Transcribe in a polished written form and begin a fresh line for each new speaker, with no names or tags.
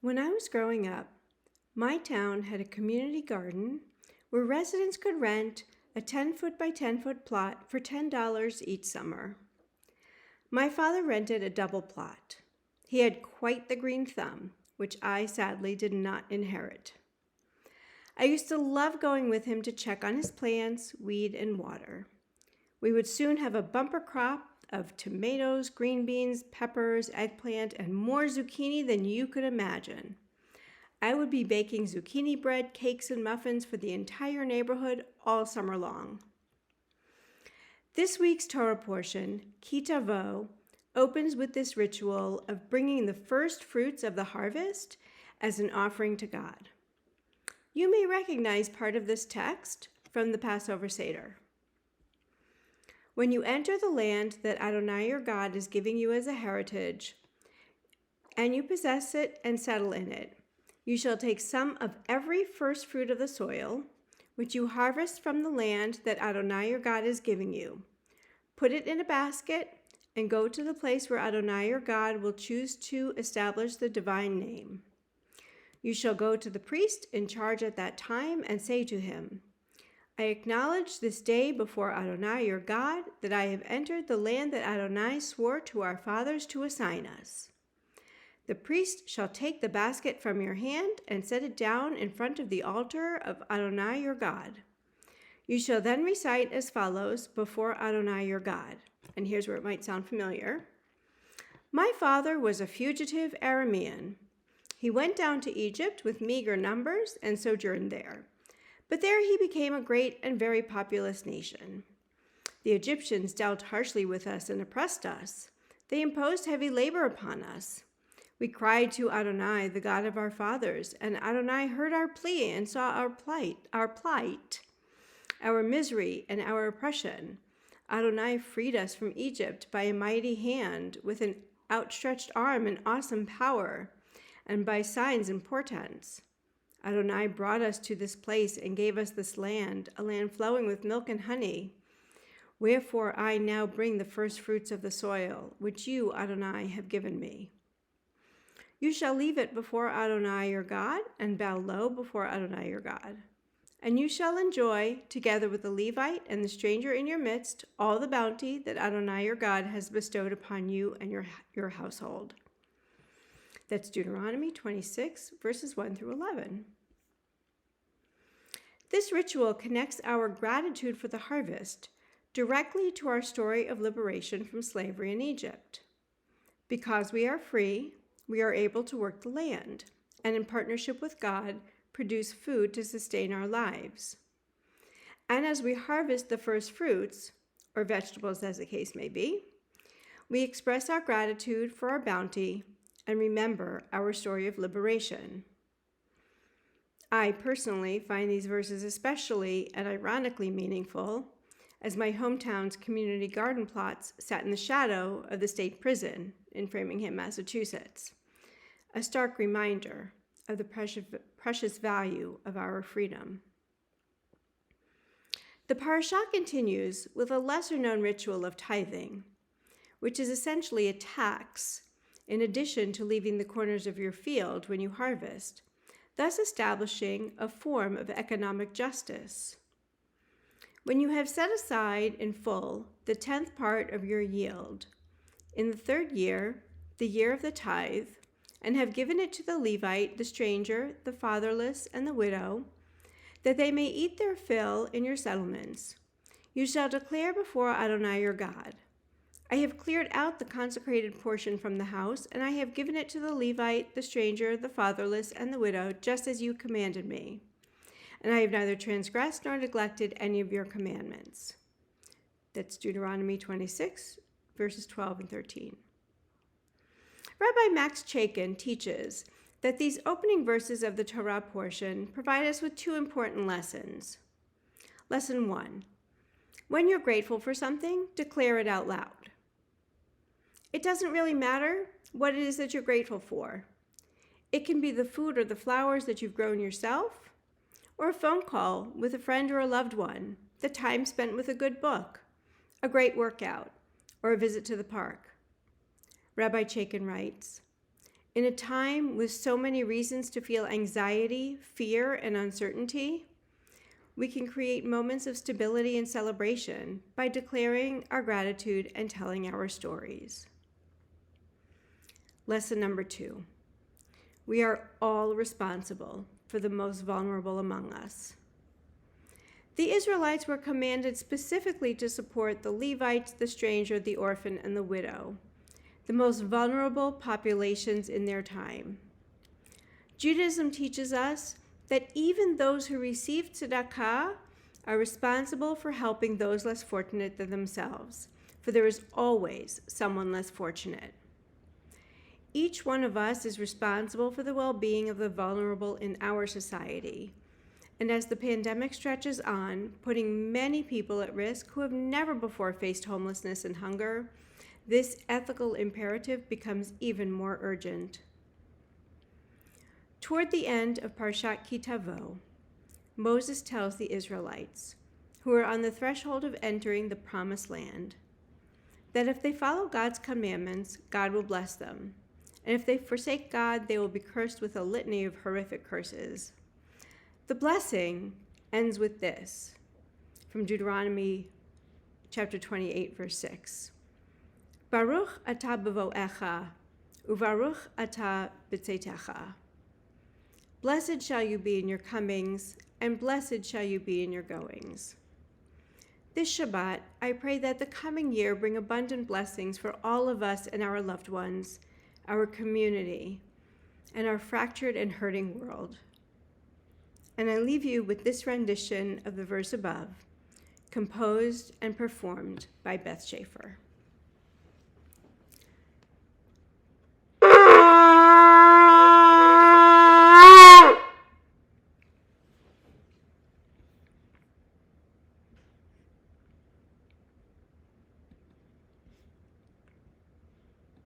When I was growing up, my town had a community garden where residents could rent a 10-foot by 10-foot plot for $10 each summer. My father rented a double plot. He had quite the green thumb, which I sadly did not inherit. I used to love going with him to check on his plants, weed, and water. We would soon have a bumper crop of tomatoes, green beans, peppers, eggplant, and more zucchini than you could imagine. I would be baking zucchini bread, cakes, and muffins for the entire neighborhood all summer long. This week's Torah portion, Tavo, opens with this ritual of bringing the first fruits of the harvest as an offering to God. You may recognize part of this text from the Passover Seder. When you enter the land that Adonai your God is giving you as a heritage, and you possess it and settle in it, you shall take some of every first fruit of the soil, which you harvest from the land that Adonai your God is giving you. Put it in a basket and go to the place where Adonai your God will choose to establish the divine name. You shall go to the priest in charge at that time and say to him, I acknowledge this day before Adonai your God that I have entered the land that Adonai swore to our fathers to assign us. The priest shall take the basket from your hand and set it down in front of the altar of Adonai your God. You shall then recite as follows before Adonai your God. And here's where it might sound familiar. My father was a fugitive Aramean. He went down to Egypt with meager numbers and sojourned there. But there he became a great and very populous nation. The Egyptians dealt harshly with us and oppressed us. They imposed heavy labor upon us. We cried to Adonai, the God of our fathers, and Adonai heard our plea and saw our plight, our misery, and our oppression. Adonai freed us from Egypt by a mighty hand, with an outstretched arm and awesome power, and by signs and portents. Adonai brought us to this place and gave us this land, a land flowing with milk and honey. Wherefore I now bring the first fruits of the soil, which you, Adonai, have given me. You shall leave it before Adonai your God, and bow low before Adonai your God. And you shall enjoy, together with the Levite and the stranger in your midst, all the bounty that Adonai your God has bestowed upon you and your household. That's Deuteronomy 26, verses 1 through 11. This ritual connects our gratitude for the harvest directly to our story of liberation from slavery in Egypt. Because we are free, we are able to work the land, and in partnership with God, produce food to sustain our lives. And as we harvest the first fruits, or vegetables as the case may be, we express our gratitude for our bounty and remember our story of liberation. I personally find these verses especially and ironically meaningful, as my hometown's community garden plots sat in the shadow of the state prison in Framingham, Massachusetts, a stark reminder of the precious value of our freedom. The parashah continues with a lesser-known ritual of tithing, which is essentially a tax in addition to leaving the corners of your field when you harvest, thus establishing a form of economic justice. When you have set aside in full the 10th part of your yield, in the third year, the year of the tithe, and have given it to the Levite, the stranger, the fatherless, and the widow, that they may eat their fill in your settlements, you shall declare before Adonai your God, I have cleared out the consecrated portion from the house, and I have given it to the Levite, the stranger, the fatherless, and the widow, just as you commanded me. And I have neither transgressed nor neglected any of your commandments. That's Deuteronomy 26, verses 12 and 13. Rabbi Max Chaikin teaches that these opening verses of the Torah portion provide us with two important lessons. Lesson 1. When you're grateful for something, declare it out loud. It doesn't really matter what it is that you're grateful for. It can be the food or the flowers that you've grown yourself, or a phone call with a friend or a loved one, the time spent with a good book, a great workout, or a visit to the park. Rabbi Chaikin writes, In a time with so many reasons to feel anxiety, fear, and uncertainty, we can create moments of stability and celebration by declaring our gratitude and telling our stories. Lesson number 2. We are all responsible for the most vulnerable among us. The Israelites were commanded specifically to support the Levites, the stranger, the orphan, and the widow, the most vulnerable populations in their time. Judaism teaches us that even those who receive tzedakah are responsible for helping those less fortunate than themselves, for there is always someone less fortunate. Each one of us is responsible for the well-being of the vulnerable in our society. And as the pandemic stretches on, putting many people at risk who have never before faced homelessness and hunger, this ethical imperative becomes even more urgent. Toward the end of Parshat Tavo, Moses tells the Israelites, who are on the threshold of entering the Promised Land, that if they follow God's commandments, God will bless them. And if they forsake God, they will be cursed with a litany of horrific curses. The blessing ends with this, from Deuteronomy chapter 28, verse 6. Baruch atah b'vo'echa, u'baruch atah b'tzeitecha. Blessed shall you be in your comings, and blessed shall you be in your goings. This Shabbat, I pray that the coming year bring abundant blessings for all of us and our loved ones, our community, and our fractured and hurting world. And I leave you with this rendition of the verse above, composed and performed by Beth Schaefer.